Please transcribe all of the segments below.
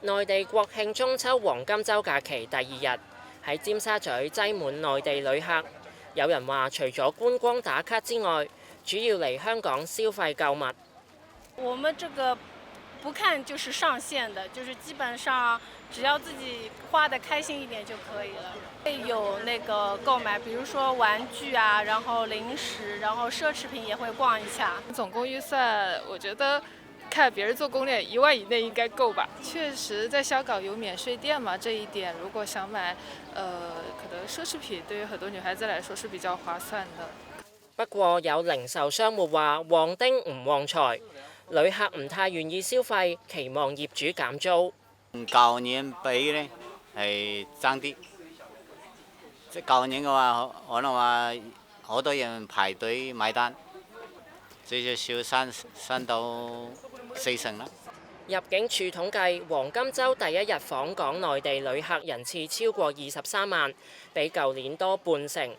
內地國慶中秋黃金週假期第二日，喺尖沙咀擠滿內地旅客。有人話，除咗觀光打卡之外，主要嚟香港消費購物。我們這個不看就是上限的，就是基本上只要自己花得開心一點就可以了。會有那個購買，比如說玩具啊，然後零食，然後奢侈品也會逛一下。總共預算，我覺得看別人做攻略，1萬以內應該夠吧。確實，在香港有免稅店嘛，這一點如果想買，可能奢侈品對於很多女孩子來說是比較划算的。不過有零售商戶話旺丁唔旺財，旅客唔太願意消費，期望業主減租。舊年比呢係爭啲，即係舊年嘅話，可能話好多人排隊買單，最少升到40%啦。入境處統計，黃金週第一日訪港內地旅客人次超過23萬，比舊年多半成。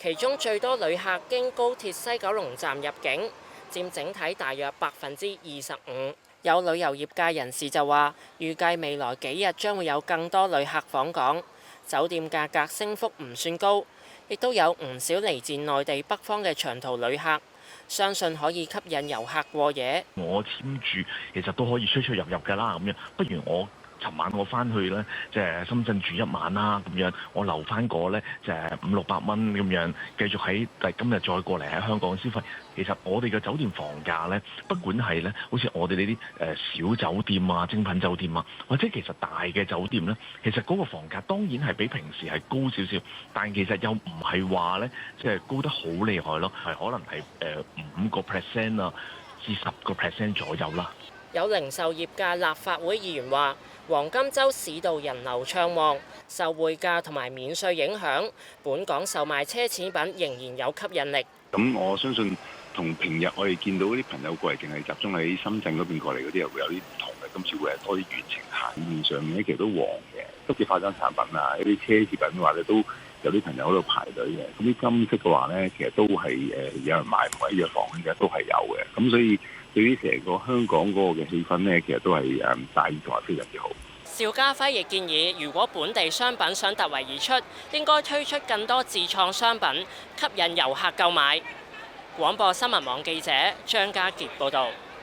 其中最多旅客經高鐵西九龍站入境，佔整體大約25%。有旅遊業界人士就話，預計未來幾日將會有更多旅客訪港，酒店價格升幅唔算高，亦都有唔少嚟自內地北方嘅長途旅客，相信可以吸引遊客過夜。我簽住其實都可以出出入入㗎啦，咁樣不如我尋晚我翻去咧，即係深圳住一晚啦，咁樣我留翻個咧，就係500-600蚊咁樣，繼續喺今日再過嚟喺香港消費。其實我哋嘅酒店房價咧，不管係咧，好似我哋呢啲小酒店啊、精品酒店啊，或者其實大嘅酒店咧，其實嗰個房價當然係比平時係高少少，但其實又唔係話咧，即係高得好厲害咯，係可能係5% 啊至10% 左右啦。有零售業界立法會議員話，黃金週市道人流暢旺，受匯價同埋免稅影響，本港售賣奢侈品仍然有吸引力。咁我相信同平日我哋見到啲朋友過嚟，淨係集中喺深圳嗰邊過嚟嗰啲，又會有啲唔同嘅。今次會係多啲遠程客，面上面咧其實都旺嘅，都啲化妝產品啊，一啲奢侈品嘅話咧都有啲朋友喺度排隊嘅。咁啲金飾嘅話咧，其實都係有人買，同埋藥房嘅都係有嘅。咁所以對於成個香港嗰個嘅氣氛咧，其實都係大意同埋非常之好。邵家輝亦建議，如果本地商品想突圍而出，應該推出更多自創商品，吸引遊客購買。廣播新聞網記者張家傑報導。